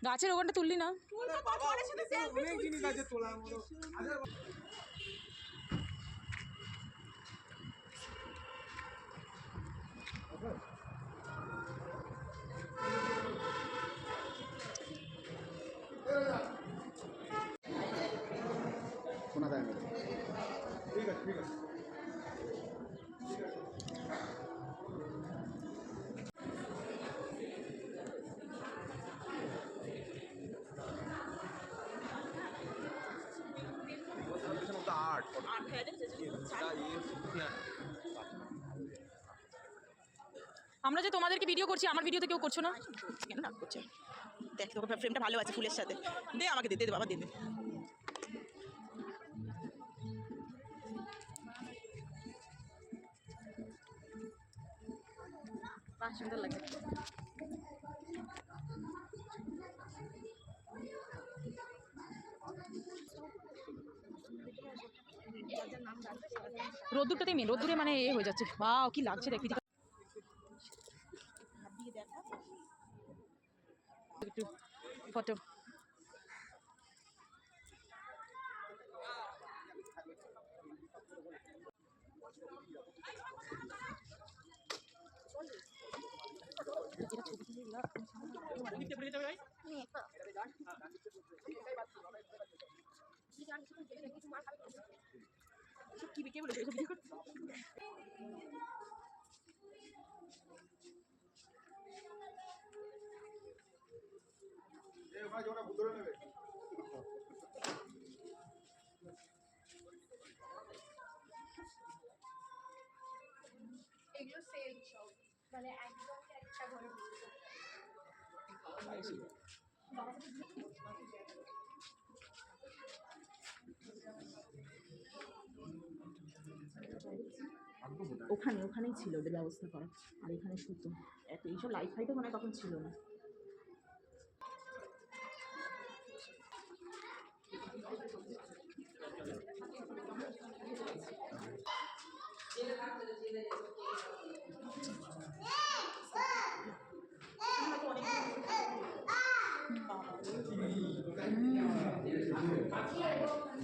গাছের ওখানটা তুললি না? শোনা যায় না। ঠিক আছে ঠিক আছে। আমরা যে তোমাদেরকে ভিডিও করছি, আমার ভিডিওতে কেউ করছো না কেন রাগ করছে? দেখ তোকে ফ্রেমটা ভালো আছে ফুলের সাথে, দে আমাকে দে, দে বাবা দে দে। বাহ, সুন্দর লাগে। রোদ্দুরটাতে মেন, রোদ্দুরে মানে এ হয়ে যাচ্ছে। বাহ, কি লাগছে দেখ। একটু ফটো। কি বলেছে ভিডিও করতে? এগুলো সেল সব, মানে একদম একটা ঘরে ওখানেই ছিল ওদের ব্যবস্থা করা, আর এখানে শুতো। এত এইসব লাইট ফাইটও মানে তখন ছিল না।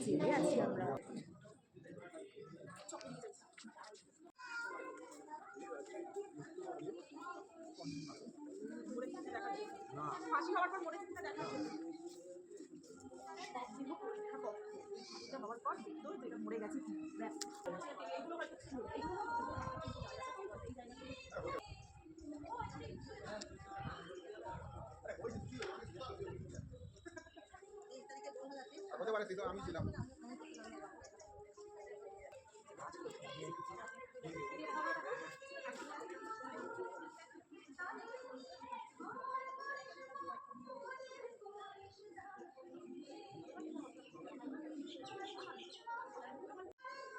জেলে আছি আমরা। ফাঁসি হওয়ার পর মরে যেতে দেখা হওয়ার পর মরে গেছে। হতে পারে তো আমি ছিলাম।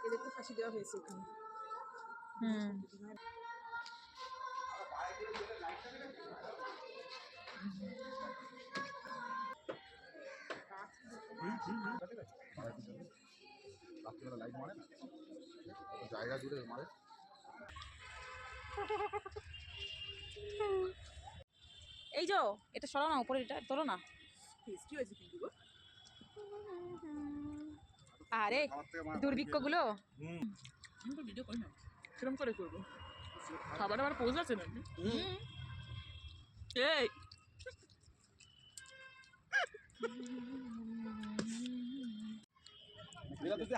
এদেরকে ফাঁসি দেওয়া হয়েছে এখানে। রাত্রিবেলা লাইট মারে না, জায়গা জুড়ে মারে। এই যে এটা সরাও না, উপরে এটা তোলো না। হিস্ট্রি হয়েছে কিন্তু গো। আরে দুর্ভিক্ষগুলো। আমি তো ভিডিও করি না, সেরকম করে করবো। খাবার আবার পোজ আছে নাকি? এই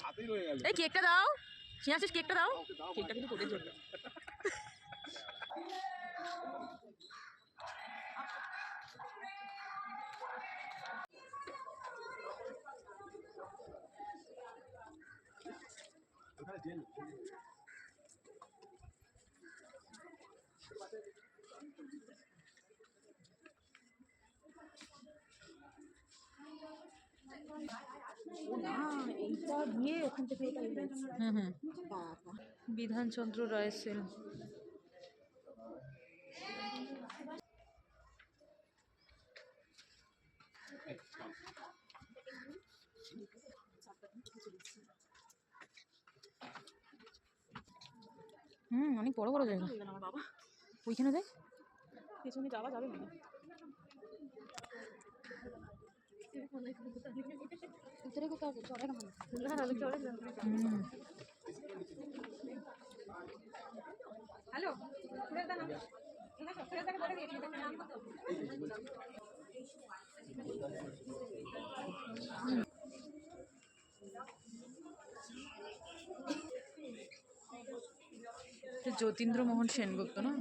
হাতেই রয়ে গেল। এই কেকটা দাও, সিনাসিস কেকটা দাও। কেকটা কিন্তু করে জন্য এইটা দিয়ে ওখান থেকে বিধানচন্দ্র রায় সেল। অনেক বড় বড় জায়গা। হয়ে গেল আমার বাবা, ওইখানে দেখ, পেছনে যাওয়া যাবে না। ভিতরে কোথাও চড়ে না। হ্যালো, যতীন্দ্রমোহন সেনগুপ্ত না?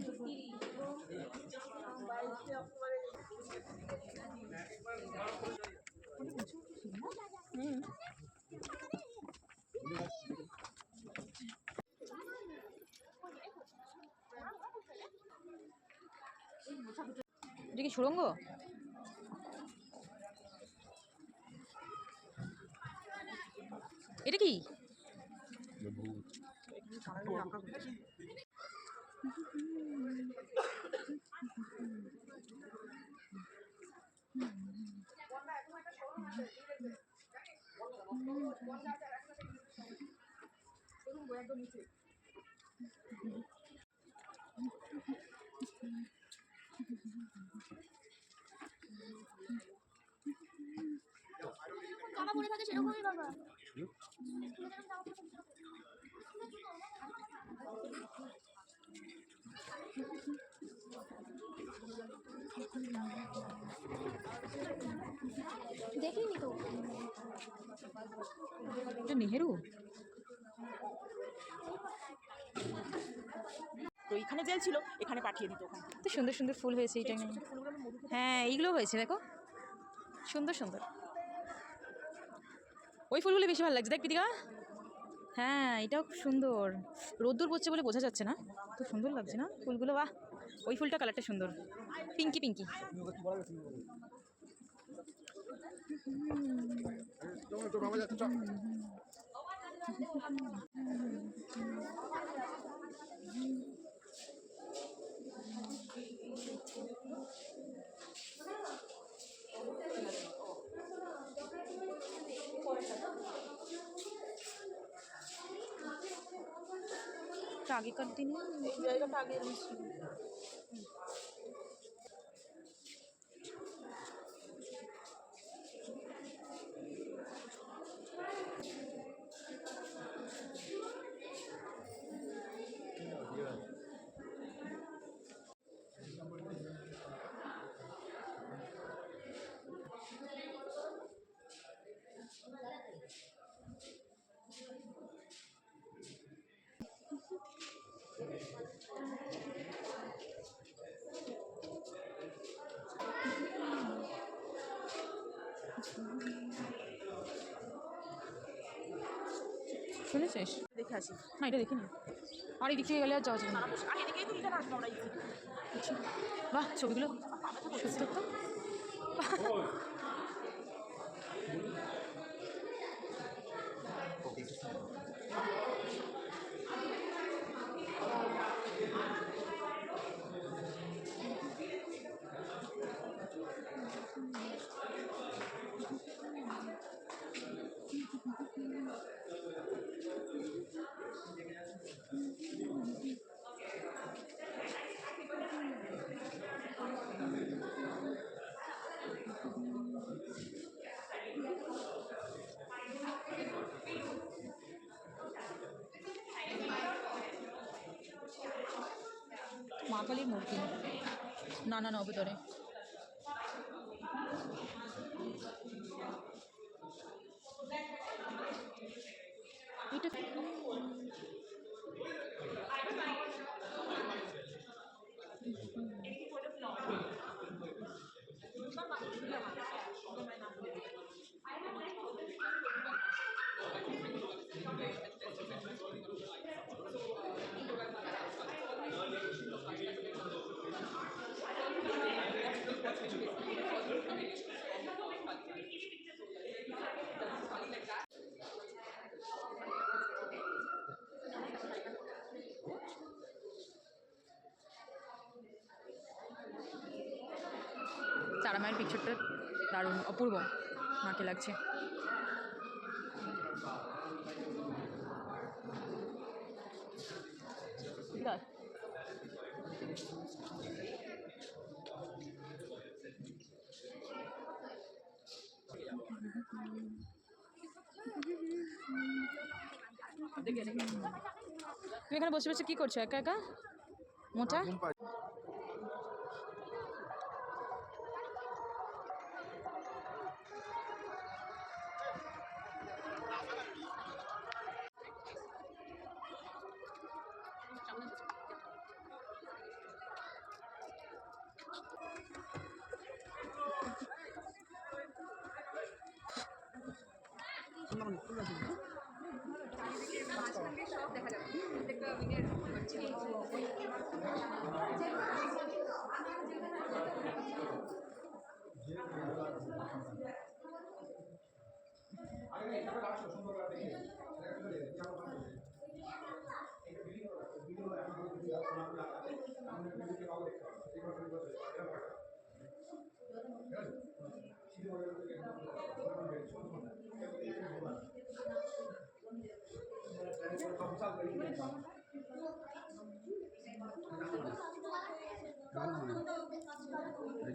এটা কি সুড়ঙ্গ? এটা কি? জামা পরে থাকে সেরকমই বাবা। দেখিনি তো। এটা নেহেরু? তো এখানে জেল ছিল, এখানে পাঠিয়ে দিত ওখানে। তো সুন্দর সুন্দর ফুল হয়েছে এই টাইমে। হ্যাঁ, এইগুলো হয়েছে দেখো, সুন্দর সুন্দর। ওই ফুলগুলো বেশি ভালো লাগছে, দেখ প্রীতিকা। হ্যাঁ, এটাও খুব সুন্দর। রোদ্দুর পড়ছে বলে বোঝা যাচ্ছে না, তো সুন্দর লাগছে না ফুলগুলো। বাহ, ওই ফুলটা কালারটা সুন্দর, পিঙ্কি পিঙ্কি। তো বাবা যাচ্ছে, চল। আগেকার দিনে এই জায়গাটা আগে এরকম ছিল। শুনেছিস? দেখে আসি। না, এটা দেখিনি। আর এই দিক থেকে গেলে আর যাওয়া যাবে না। আর এদিকেই তো রিটার্ন আসবো আমরা। বাহ, ছবিগুলো সত্যি তো। মা কালীর মূর্তি, নানা নবদরে। এটা তারা মায়ের পিকচারটা দারুণ অপূর্ব, মাকে লাগছে। তুমি এখানে বসে বসে কি করছো একা একা মোটা? ঘুম পাই।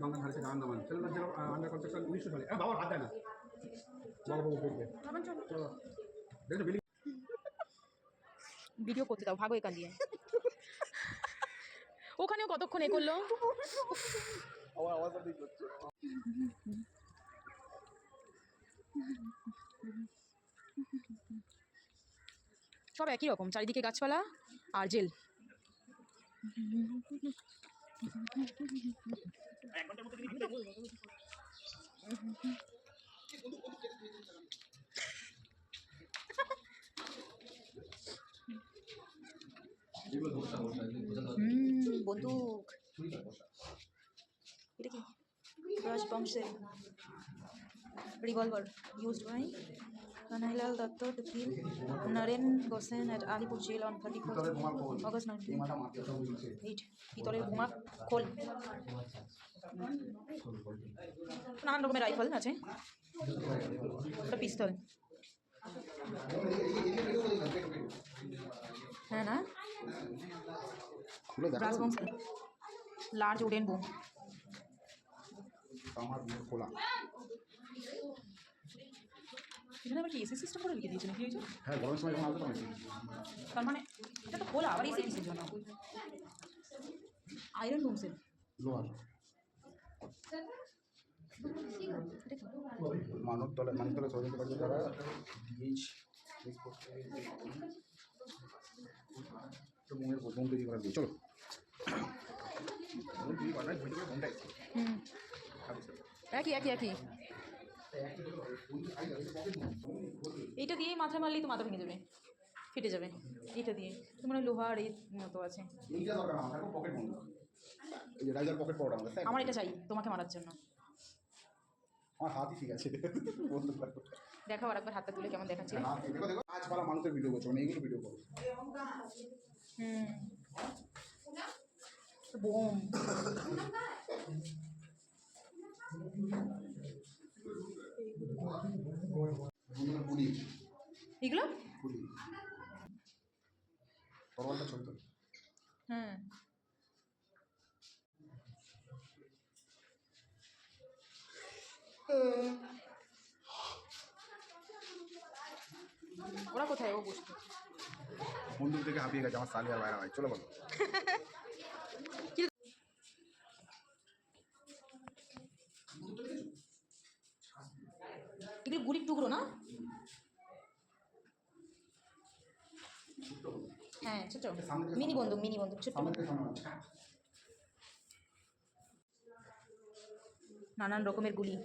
বাংলা ধারে গান দামান ছেলেরা যেন আন্ডার কনস্ট্রাকশন 1900 সালে বাবা হাত দেয় না বাবা বাবু দেখবে দেখো বিল্ডিং ভিডিও করতে দাও, ভাগো এখান দিয়ে। ওখানেও কতক্ষণ এ করলো। আমার আওয়াজ আর দিক হচ্ছে। সব একই রকম, চারিদিকে গাছপালা আর জেল। বন্দুক এটা কি? রাজবংশের revolver used by Kanhailal Datta to kill Naren Gosen at Alipur jail on 31st August 1908. পিতলের বোমা খোল। নানান রকমের রাইফেল আছে, ওটা পিস্তল। হ্যাঁ না, রাজবংশের লার্জ উডেন বোম। আমার খোলা। এখানে আবার কি এসি সিস্টেম করে লিখে দিয়েছেন কি হয়েছে? হ্যাঁ, গরমের সময় যখন আসবে তখন তার মানে এটা তো খোলা, আবার এসি কিসের জন্য? আয়রন বোমসের লোহার মানবতলা সহযোগিতা করছে তারা বীজ মুখের বোম তৈরি করা দিয়ে চলো একই একই একই। এইটা দিয়েই মাথা মারলেই তো মাথা ভেঙে যাবে, ফেটে যাবে। এইটা দিয়ে তোমার লোহার এই মতো আছে। এইটা দরকার আমার পকেট বন্ধ, এই যে রাইজার পকেট পাওয়ার আমাদের আমার এটা চাই তোমাকে মারার জন্য। আমার হাতই ঠিক আছে দেখাও আর একবার হাতটা তুলে কেমন দেখাচ্ছে। দেখো দেখো গাছপালা মানুষের ভিডিও করছো, মানে এইগুলো ভিডিও করো। বোম পুলি এগুলো পুলি তরোয়ালটা ছোট। হ্যাঁ ওরা কোথায়? ও বসে বন্দুক থেকে হাঁপিয়ে গেছে আমার সালি আর বাইরে ভাই। চলো বলো এগুলো গুড়ির টুকরো না? হ্যাঁ ছোট মিনি বন্দুক, মিনি বন্দুক ছোট। নানান রকমের গুলি।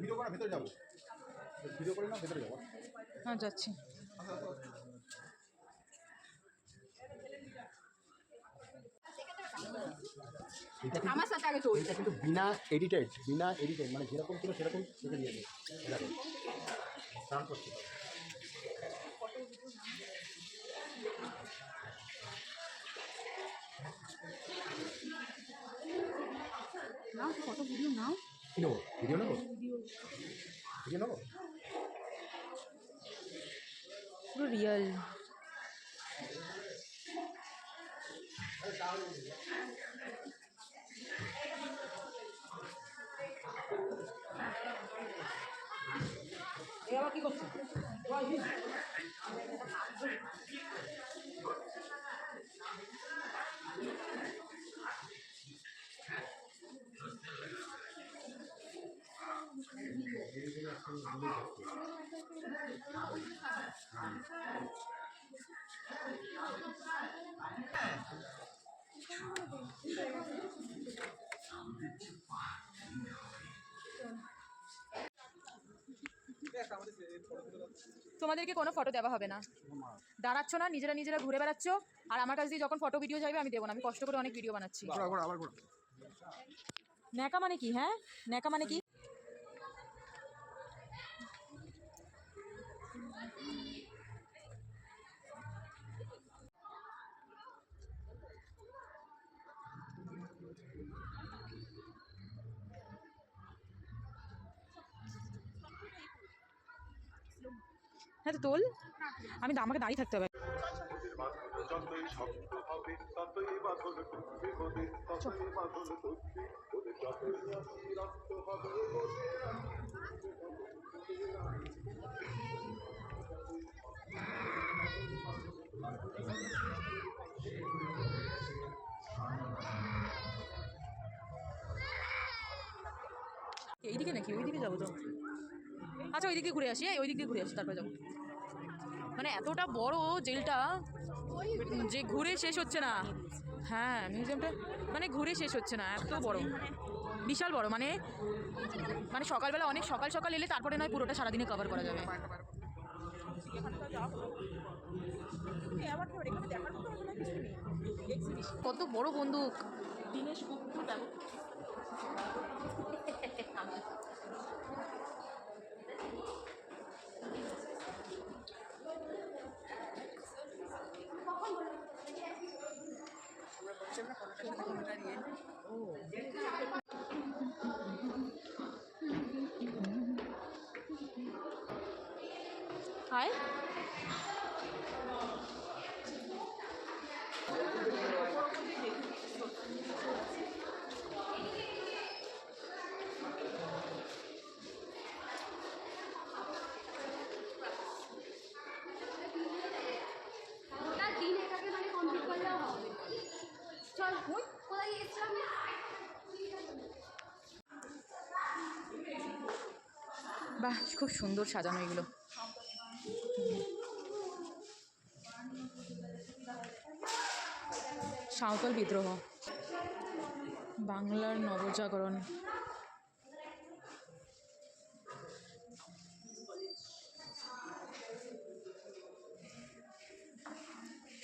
ভিডিও করা ভেতরে যাবো, ভিডিও করে না ভেতরে যাবো। হ্যাঁ যাচ্ছি। আমার সাথে আগে চলছে। এটা কিন্তু বিনা এডিটেড মানে যেরকম ছিল সেরকম রেখে দিয়েছে। দেখো স্নান করছে। নাও ফটো ভিডিও নাও। কি নেবো? ভিডিও নেবো? ভিডিও নেবো? পুরো রিয়েল। এ আবার কি করছে? তোমাদেরকে কোনো ফটো দেওয়া হবে না, দাঁড়াচ্ছ না, নিজেরা নিজেরা ঘুরে বেড়াচ্ছ। আর আমার কাছ দিয়ে যখন ফটো ভিডিও যাবে আমি দেবো না, আমি কষ্ট করে অনেক ভিডিও বানাচ্ছি। ন্যাকা মানে কি? হ্যাঁ, ন্যাকা মানে কি? হ্যাঁ তো তোল, আমাকে দাঁড়িয়ে থাকতে হবে। এইদিকে নাকি ওইদিকে যাবো তো? আচ্ছা ওইদিকে ঘুরে আসি, ওই দিক দিয়ে ঘুরে আসি তারপরে যাবো। মানে এতটা বড় জেলটা যে ঘুরে শেষ হচ্ছে না। হ্যাঁ মিউজিয়ামটা মানে ঘুরে শেষ হচ্ছে না, এত বড়, বিশাল বড়। মানে সকালবেলা অনেক সকাল সকাল এলে তারপরে নয় পুরোটা সারাদিনে কভার করা যাবে। কত বড় বন্দুক! দীনেশ গুপ্ত ব্যবহার হাই ওটা দিন এটাকে মানে কমপ্লিট করলেও হবে। চল কোথায় গিয়েছিলাম? বাহ, খুব সুন্দর সাজানো এগুলো। সাঁওতাল বিদ্রোহ, বাংলার নবজাগরণ,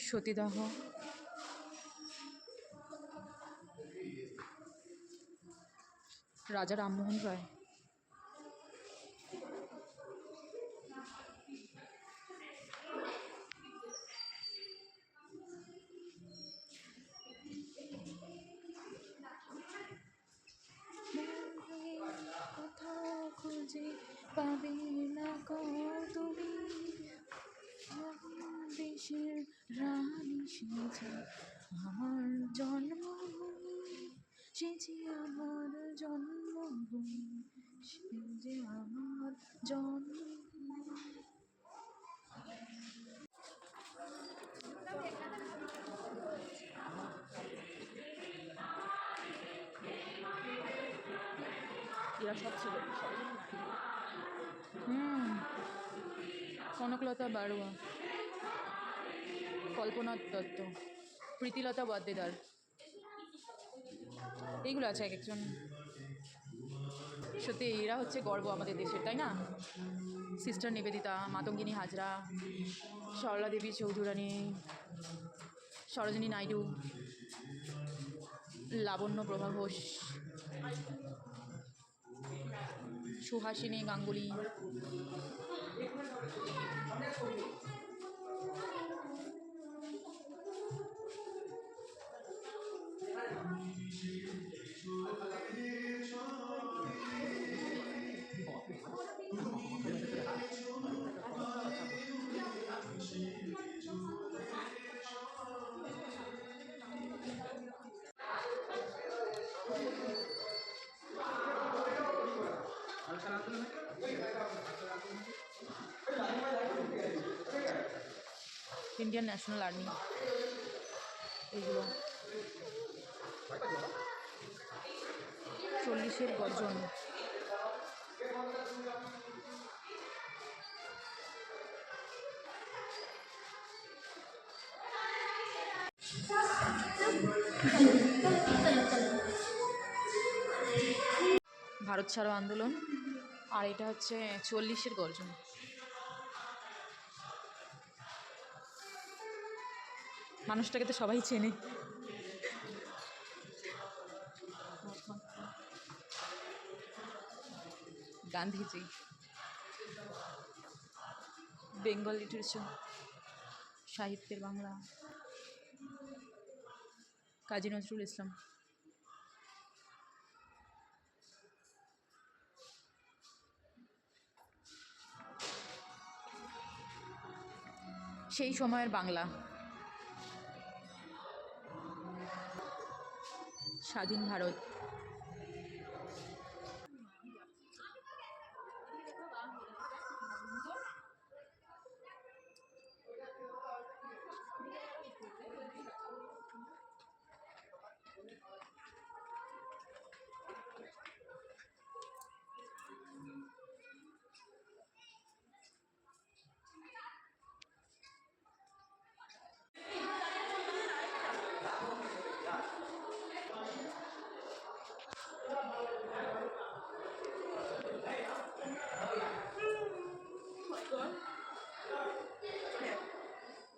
সতীদাহ, রাজা রামমোহন রায়, কোথাও খুঁজে পাবে না তুমি দেশের রানী সেজে আমার জন্মভূমি, সেজে আমার জন্মভূমি, সেজে আমার জন্মভূমি। এরা সব ছিল। কনকলতা বাড়ুয়া, কল্পনা দত্ত, প্রীতিলতা বদ্দেদার, এইগুলো আছে এক একজন। সত্যি এরা হচ্ছে গর্ব আমাদের দেশের, তাই না? Sister Nivedita, Matangini Hazra, Sarala Devi Chaudhurani, Sarojini Naidu, Labanya Prabha Ghosh, Suhasini Ganguly, Indian National Army, এগুলো 40-এর গর্জন। ভারত ছাড়ো আন্দোলন, আর এটা হচ্ছে 40-এর গর্জন। মানুষটাকে তো সবাই চেনে। গান্ধীজি, বেঙ্গল লিটারেচার, সাহিত্যের বাংলা, কাজী নজরুল ইসলাম। সেই সময়ের বাংলা, স্বাধীন ভারত,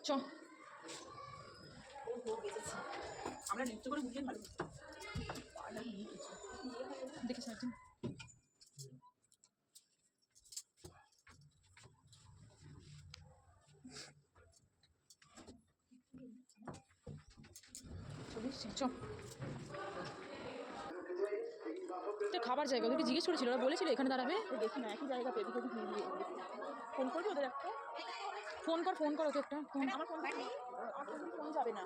চ আমরা নৃত্য করে বুঝলেন ভালো দেখিস একদিন। চ খাবার জায়গা, ওদেরকে জিজ্ঞেস করেছিল, ওরা বলেছিল এখানে দাঁড়াবে। দেখি না একই জায়গা পেয়ে দিকে নিয়ে গিয়ে ফোন করবি ওদের একটা। ফোন কর ওকে একটা ফোন। আমার ফোন ফোন যাবে না।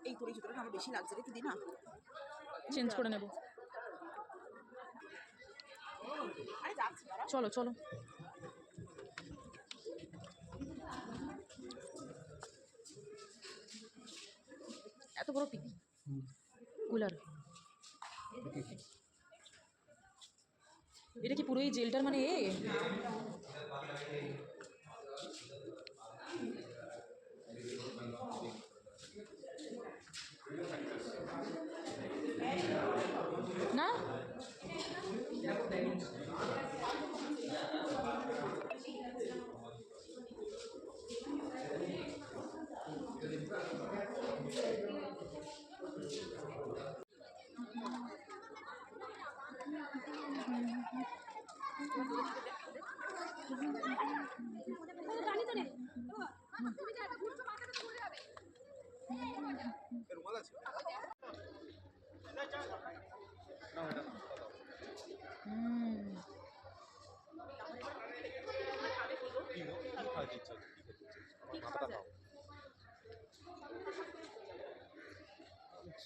এই তোর এই জুতোটা আমার বেশি লাগছে রে, তুই দি না, চেঞ্জ করে নেব। আরে যাচ্ছি দাঁড়া। চলো চলো। এত বড় টিভি কুলার, এটা কি পুরো এই জেলটার মানে না?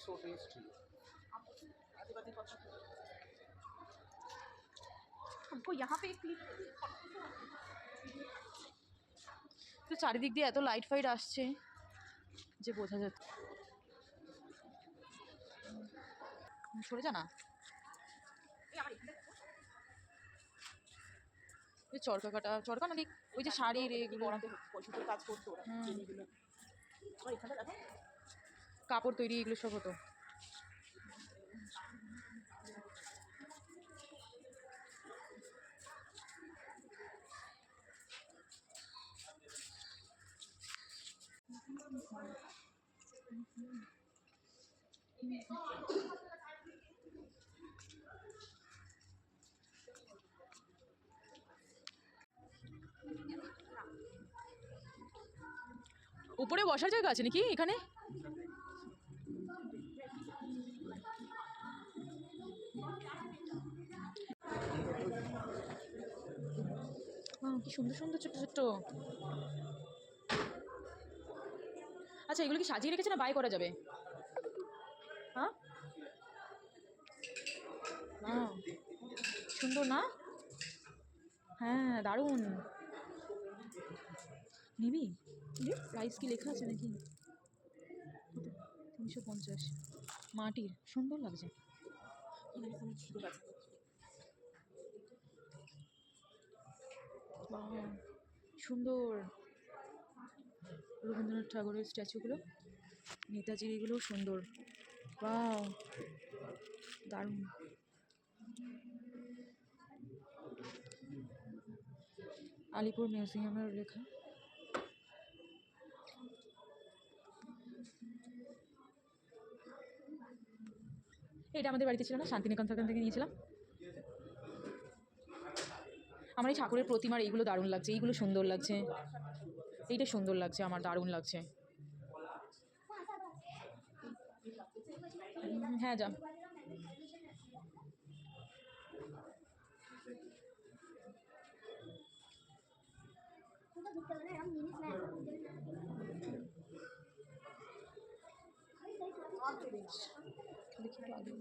So tasty. हमको यहाँ पे क्लिक তো চারিদিক দিয়ে এত লাইট ফাইট আসছে যে বোঝা যাচ্ছে। সরে যা না, চরকা কাটা, চরকা নাকি ওই যে শাড়ির এগুলো পছন্দের কাজ করতো ওরা এগুলো। এখানে দেখো কাপড় তৈরি এগুলো সব হতো। উপরে বসার জায়গা আছে নাকি এখানে? কি সুন্দর সুন্দর ছোট্ট ছোট্ট। আচ্ছা এগুলো কি সাজিয়ে রেখেছে না বাই করা যাবে? হ্যাঁ সুন্দর না? হ্যাঁ দারুণ। নিবি? প্রাইস কি লেখা আছে নাকি? 350 মাটির, সুন্দর লাগছে। বাহ সুন্দর। রবীন্দ্রনাথ ঠাকুরের স্ট্যাচুগুলো, নেতাজির এগুলো সুন্দর। বাহ দারুণ। আলিপুর মিউজিয়ামের লেখা। এটা আমাদের বাড়িতে ছিল না, শান্তিনিকেতন থেকে নিয়েছিলাম। আমার এই ঠাকুরের প্রতিমার এইগুলো দারুণ লাগছে, এইগুলো সুন্দর লাগছে, এইটা সুন্দর লাগছে, আমার দারুণ লাগছে। হ্যাঁ যা। দেখি তো আগে।